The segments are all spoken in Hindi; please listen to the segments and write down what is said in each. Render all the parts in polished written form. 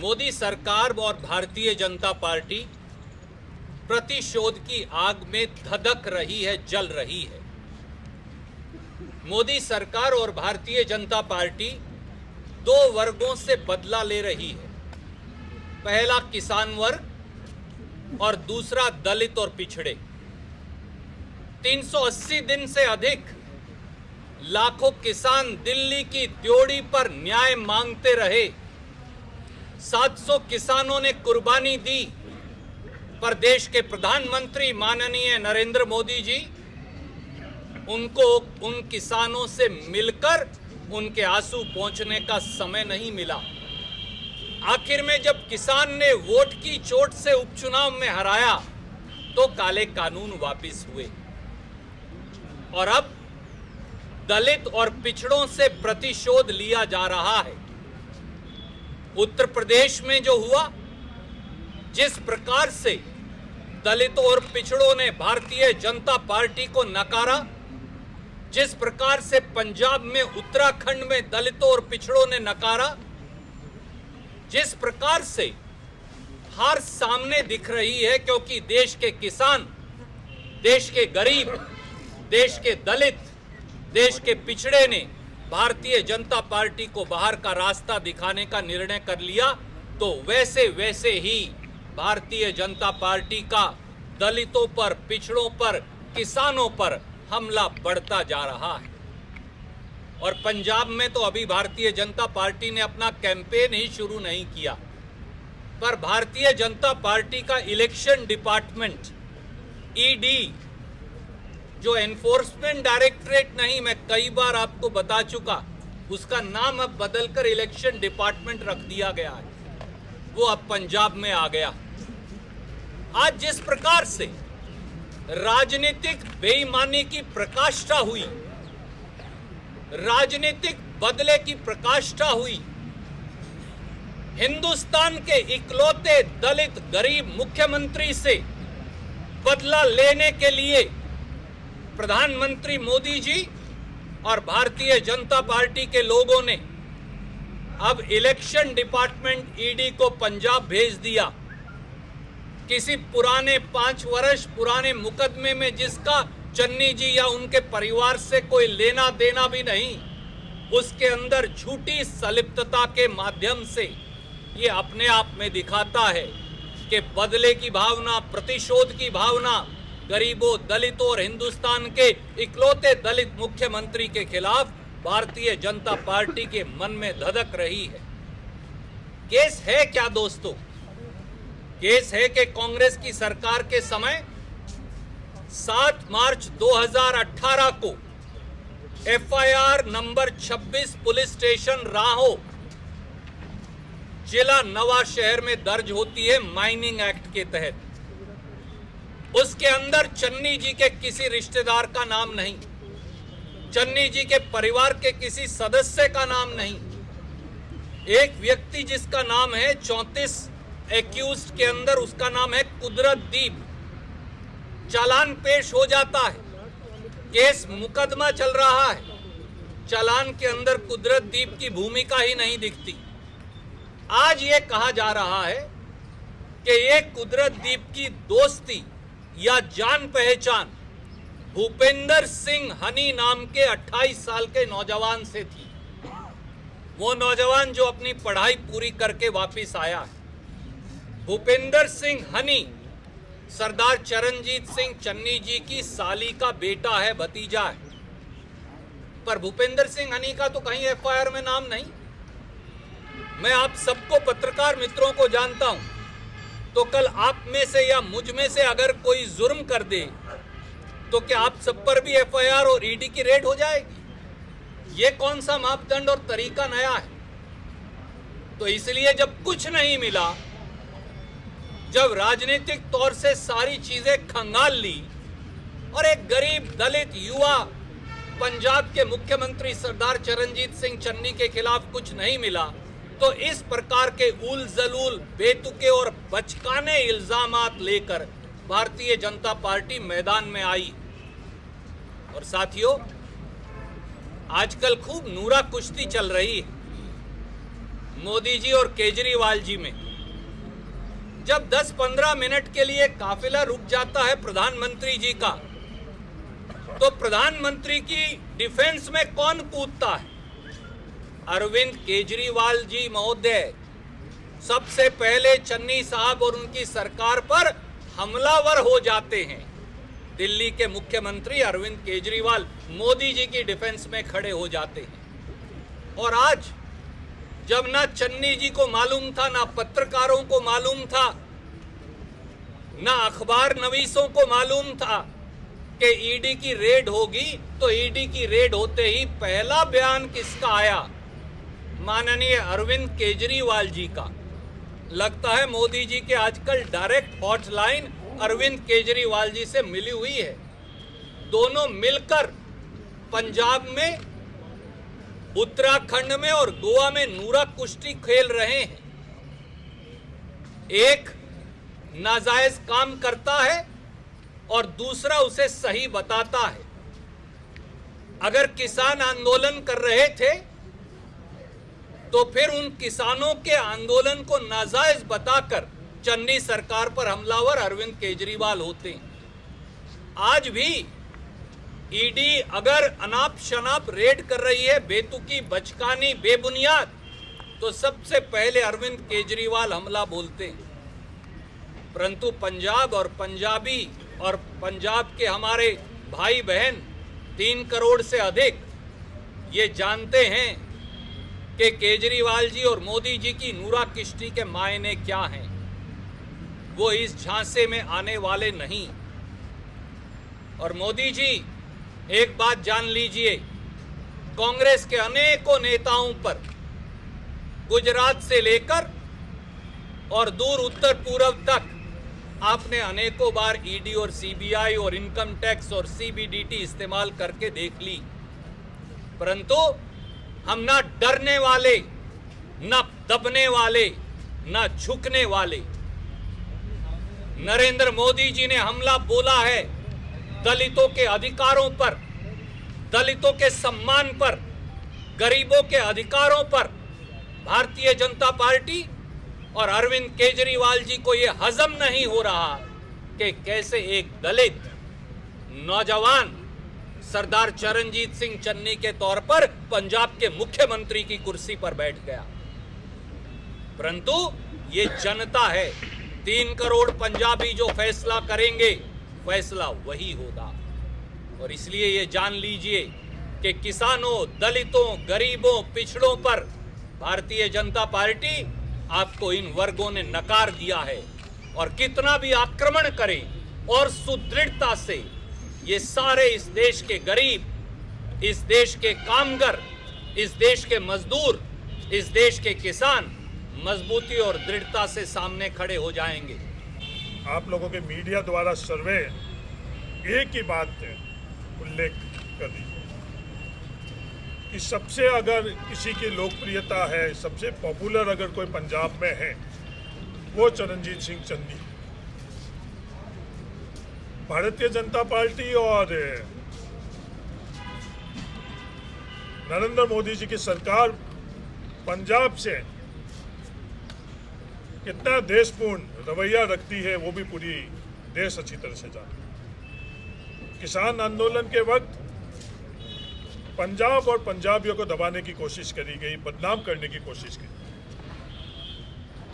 मोदी सरकार और भारतीय जनता पार्टी प्रतिशोध की आग में धधक रही है, जल रही है। मोदी सरकार और भारतीय जनता पार्टी दो वर्गों से बदला ले रही है। पहला किसान वर्ग और दूसरा दलित और पिछड़े। 380 दिन से अधिक लाखों किसान दिल्ली की त्योड़ी पर न्याय मांगते रहे। 700 किसानों ने कुर्बानी दी, पर देश के प्रधानमंत्री माननीय नरेंद्र मोदी जी उनको उन किसानों से मिलकर उनके आंसू पोंछने का समय नहीं मिला। आखिर में जब किसान ने वोट की चोट से उपचुनाव में हराया तो काले कानून वापस हुए और अब दलित और पिछड़ों से प्रतिशोध लिया जा रहा है। उत्तर प्रदेश में जो हुआ, जिस प्रकार से दलितों और पिछड़ों ने भारतीय जनता पार्टी को नकारा, जिस प्रकार से पंजाब में, उत्तराखंड में दलितों और पिछड़ों ने नकारा, जिस प्रकार से हार सामने दिख रही है, क्योंकि देश के किसान, देश के गरीब, देश के दलित, देश के पिछड़े ने भारतीय जनता पार्टी को बाहर का रास्ता दिखाने का निर्णय कर लिया, तो वैसे वैसे ही भारतीय जनता पार्टी का दलितों पर, पिछड़ों पर, किसानों पर हमला बढ़ता जा रहा है। और पंजाब में तो अभी भारतीय जनता पार्टी ने अपना कैंपेन ही शुरू नहीं किया, पर भारतीय जनता पार्टी का इलेक्शन डिपार्टमेंट, ईडी, जो एनफोर्समेंट डायरेक्टरेट नहीं, मैं कई बार आपको बता चुका, उसका नाम अब बदलकर इलेक्शन डिपार्टमेंट रख दिया गया है, वो अब पंजाब में आ गया। आज जिस प्रकार से राजनीतिक बेईमानी की प्रकाष्ठा हुई, राजनीतिक बदले की प्रकाष्ठा हुई, हिंदुस्तान के इकलौते दलित गरीब मुख्यमंत्री से बदला लेने के लिए प्रधानमंत्री मोदी जी और भारतीय जनता पार्टी के लोगों ने अब इलेक्शन डिपार्टमेंट, ईडी को पंजाब भेज दिया। किसी पुराने 5 वर्ष पुराने मुकदमे में जिसका चन्नी जी या उनके परिवार से कोई लेना देना भी नहीं, उसके अंदर झूठी संलिप्तता के माध्यम से ये अपने आप में दिखाता है कि बदले की भावना, प्रतिशोध की भावना गरीबों, दलितों और हिंदुस्तान के इकलौते दलित मुख्यमंत्री के खिलाफ भारतीय जनता पार्टी के मन में धधक रही है। केस है क्या दोस्तों? केस है कि कांग्रेस की सरकार के समय 7 मार्च 2018 को एफआईआर नंबर 26 पुलिस स्टेशन राहो, जिला नवा शहर में दर्ज होती है माइनिंग एक्ट के तहत। उसके अंदर चन्नी जी के किसी रिश्तेदार का नाम नहीं, चन्नी जी के परिवार के किसी सदस्य का नाम नहीं। एक व्यक्ति जिसका नाम है 34 एक्यूज्ड के अंदर, उसका नाम है कुदरतदीप। चालान पेश हो जाता है, केस मुकदमा चल रहा है, चालान के अंदर कुदरतदीप की भूमिका ही नहीं दिखती। आज ये कहा जा रहा है कि ये कुदरतदीप की दोस्ती या जान पहचान भूपेंद्र सिंह हनी नाम के 28 साल के नौजवान से थी। वो नौजवान जो अपनी पढ़ाई पूरी करके वापस आया है। भूपेंद्र सिंह हनी सरदार चरणजीत सिंह चन्नी जी की साली का बेटा है, भतीजा है। पर भूपेंद्र सिंह हनी का तो कहीं एफआईआर में नाम नहीं। मैं आप सबको, पत्रकार मित्रों को जानता हूं, तो कल आप में से या मुझ में से अगर कोई जुर्म कर दे तो क्या आप सब पर भी एफआईआर और ईडी की रेड हो जाएगी? ये कौन सा मापदंड और तरीका नया है? तो इसलिए जब कुछ नहीं मिला, जब राजनीतिक तौर से सारी चीजें खंगाल ली और एक गरीब दलित युवा पंजाब के मुख्यमंत्री सरदार चरणजीत सिंह चन्नी के खिलाफ कुछ नहीं मिला, तो इस प्रकार के उल जलूल, बेतुके और बचकाने इल्जामात लेकर भारतीय जनता पार्टी मैदान में आई। और साथियों, आजकल खूब नूरा कुश्ती चल रही है। मोदी जी और केजरीवाल जी में। जब 10-15 मिनट के लिए काफिला रुक जाता है प्रधानमंत्री जी का, तो प्रधानमंत्री की डिफेंस में कौन कूदता है? अरविंद केजरीवाल जी महोदय सबसे पहले चन्नी साहब और उनकी सरकार पर हमलावर हो जाते हैं। दिल्ली के मुख्यमंत्री अरविंद केजरीवाल मोदी जी की डिफेंस में खड़े हो जाते हैं। और आज जब ना चन्नी जी को मालूम था, ना पत्रकारों को मालूम था, ना अखबार नवीसों को मालूम था कि ईडी की रेड होगी, तो ईडी की रेड होते ही पहला बयान किसका आया? माननीय अरविंद केजरीवाल जी का। लगता है मोदी जी के आजकल डायरेक्ट हॉटलाइन अरविंद केजरीवाल जी से मिली हुई है। दोनों मिलकर पंजाब में, उत्तराखंड में और गोवा में नूरा कुश्ती खेल रहे हैं। एक नाजायज काम करता है और दूसरा उसे सही बताता है। अगर किसान आंदोलन कर रहे थे तो फिर उन किसानों के आंदोलन को नाजायज बताकर चन्नी सरकार पर हमलावर अरविंद केजरीवाल होते हैं। आज भी ईडी अगर अनाप शनाप रेड कर रही है, बेतुकी, बचकानी, बेबुनियाद, तो सबसे पहले अरविंद केजरीवाल हमला बोलते हैं। परंतु पंजाब और पंजाबी और पंजाब के हमारे भाई बहन 3 करोड़ से अधिक ये जानते हैं कि केजरीवाल जी और मोदी जी की नूरा किश्ती के मायने क्या हैं। वो इस झांसे में आने वाले नहीं। और मोदी जी, एक बात जान लीजिए, कांग्रेस के अनेकों नेताओं पर गुजरात से लेकर और दूर उत्तर पूर्व तक आपने अनेकों बार ईडी और सीबीआई और इनकम टैक्स और सीबीडीटी इस्तेमाल करके देख ली, परंतु हम ना डरने वाले, ना दबने वाले, ना झुकने वाले। नरेंद्र मोदी जी ने हमला बोला है दलितों के अधिकारों पर, दलितों के सम्मान पर, गरीबों के अधिकारों पर। भारतीय जनता पार्टी और अरविंद केजरीवाल जी को यह हजम नहीं हो रहा कि कैसे एक दलित नौजवान सरदार चरणजीत सिंह चन्नी के तौर पर पंजाब के मुख्यमंत्री की कुर्सी पर बैठ गया। परंतु ये जनता है, 3 करोड़ पंजाबी जो फैसला करेंगे, फैसला वही होगा। और इसलिए ये जान लीजिए कि किसानों, दलितों, गरीबों, पिछड़ों पर भारतीय जनता पार्टी, आपको इन वर्गों ने नकार दिया है। और कितना भी आक्रमण करें और सुदृढ़ता से ये सारे इस देश के गरीब, इस देश के कामगर, इस देश के मजदूर, इस देश के किसान मजबूती और दृढ़ता से सामने खड़े हो जाएंगे। आप लोगों के मीडिया द्वारा सर्वे एक ही बात है उल्लेख कर दी कि सबसे अगर किसी की लोकप्रियता है, सबसे पॉपुलर अगर कोई पंजाब में है, वो चरणजीत सिंह चन्नी। भारतीय जनता पार्टी और नरेंद्र मोदी जी की सरकार पंजाब से कितना देशपूर्ण रवैया रखती है वो भी पूरी देश अच्छी तरह से जानता। किसान आंदोलन के वक्त पंजाब और पंजाबियों को दबाने की कोशिश करी गई, बदनाम करने की कोशिश की।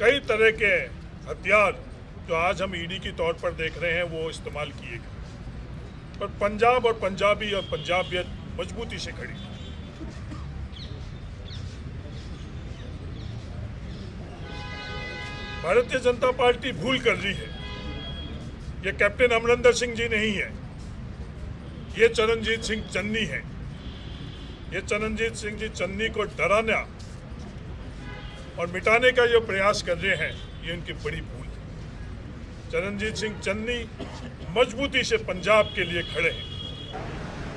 कई तरह के हथियार जो आज हम ईडी के तौर पर देख रहे हैं वो इस्तेमाल किए गए, पर पंजाब और पंजाबी और पंजाबियत मजबूती से खड़ी। भारतीय जनता पार्टी भूल कर रही है। ये कैप्टन अमरिंदर सिंह जी नहीं है, ये चरणजीत सिंह चन्नी है। ये चरणजीत सिंह जी चन्नी को डराना और मिटाने का जो प्रयास कर रहे हैं, ये उनकी बड़ी भूल है। चरणजीत सिंह चन्नी मजबूती से पंजाब के लिए खड़े हैं।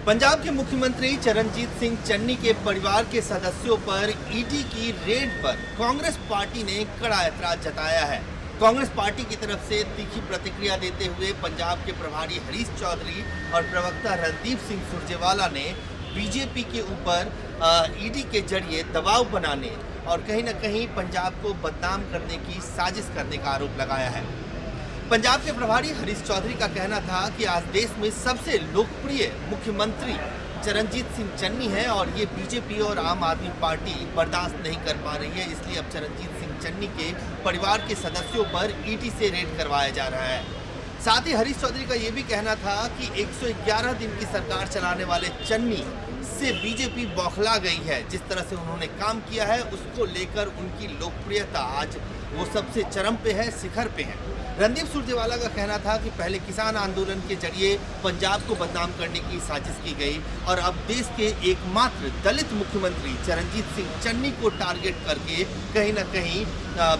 पंजाब के मुख्यमंत्री चरणजीत सिंह चन्नी के परिवार के सदस्यों पर ईडी की रेड पर कांग्रेस पार्टी ने कड़ा ऐतराज जताया है। कांग्रेस पार्टी की तरफ से तीखी प्रतिक्रिया देते हुए पंजाब के प्रभारी हरीश चौधरी और प्रवक्ता रणदीप सिंह सुरजेवाला ने बीजेपी के ऊपर ईडी के जरिए दबाव बनाने और कहीं न कहीं पंजाब को बदनाम करने की साजिश करने का आरोप लगाया है। पंजाब के प्रभारी हरीश चौधरी का कहना था कि आज देश में सबसे लोकप्रिय मुख्यमंत्री चरणजीत सिंह चन्नी है और ये बीजेपी और आम आदमी पार्टी बर्दाश्त नहीं कर पा रही है, इसलिए अब चरणजीत सिंह चन्नी के परिवार के सदस्यों पर ईडी से रेड करवाया जा रहा है। साथ ही हरीश चौधरी का ये भी कहना था कि 111 दिन की सरकार चलाने वाले चन्नी से बीजेपी बौखला गई है। जिस तरह से उन्होंने काम किया है उसको लेकर उनकी लोकप्रियता आज वो सबसे चरम पे है, शिखर पे है। रणदीप सुरजेवाला का कहना था कि पहले किसान आंदोलन के जरिए पंजाब को बदनाम करने की साजिश की गई और अब देश के एकमात्र दलित मुख्यमंत्री चरणजीत सिंह चन्नी को टारगेट करके कहीं न कहीं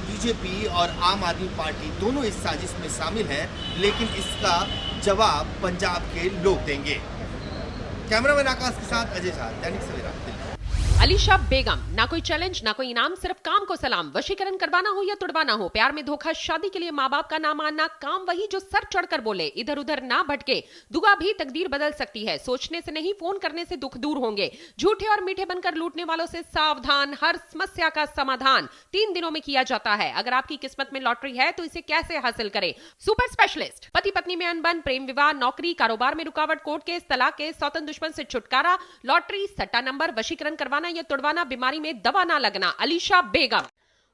बीजेपी और आम आदमी पार्टी दोनों इस साजिश में शामिल हैं, लेकिन इसका जवाब पंजाब के लोग देंगे। कैमरामैन आकाश के साथ अजय झा, दैनिक सवेरा दिल्ली। अलीशा बेगम, ना कोई चैलेंज ना कोई इनाम, सिर्फ काम को सलाम। वशीकरण करवाना हो या तुड़वाना हो, प्यार में धोखा, शादी के लिए माँ बाप का ना मानना, काम वही जो सर चढ़कर बोले, इधर उधर ना भटके। दुआ भी तकदीर बदल सकती है, सोचने से नहीं फोन करने से दुख दूर होंगे। झूठे और मीठे बनकर लूटने वालों से सावधान, हर समस्या का समाधान 3 दिनों में किया जाता है। अगर आपकी किस्मत में लॉटरी है तो इसे कैसे हासिल करें? सुपर स्पेशलिस्ट, पति पत्नी में अनबन, प्रेम विवाह, नौकरी, कारोबार में रुकावट, कोर्ट केस, तलाक केस, सौतन दुश्मन से छुटकारा, लॉटरी, सट्टा नंबर, वशीकरण करवाना या तुड़वाना, बीमारी में दवा ना लगना। अलीशा बेगम।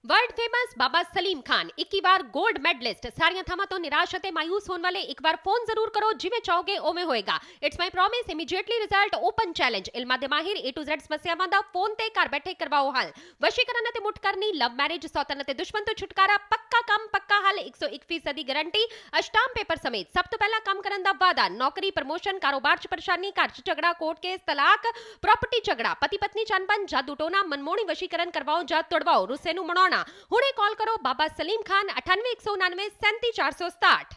वर्ल्ड फेमस बाबा सलीम खान 21 बार गोल्ड मेडलिस्ट। सारियां थमा तो निराश होते मायूस होने वाले, एक बार फोन जरूर करो, जिਵੇਂ चाहोगे ओमे होएगा। It's my promise, immediately result, open challenge. इल्मा दे माहिर A to Z समस्यावां दा फोन ते घर बैठे करवाओ हल। वशीकरण ते मुठ करनी, लव मैरिज, सौतन ते दुश्मन तो छुटकारा, पक्का काम पक्का हल, 101% गारंटी, अष्टाम पेपर समेत। सब तो पहला काम करन दा वादा, नौकरी, प्रमोशन, कारोबार च परेशानी, घर च झगड़ा, कोर्ट केस, तलाक, प्रॉपर्टी झगड़ा, पति पत्नी च अनबन, जादू टोना, मनमोहनी वशीकरण करवाओ जा तुड़वाओ, रुस्से नु मनाना। हुणे कॉल करो बाबा सलीम खान 98 199 37 467।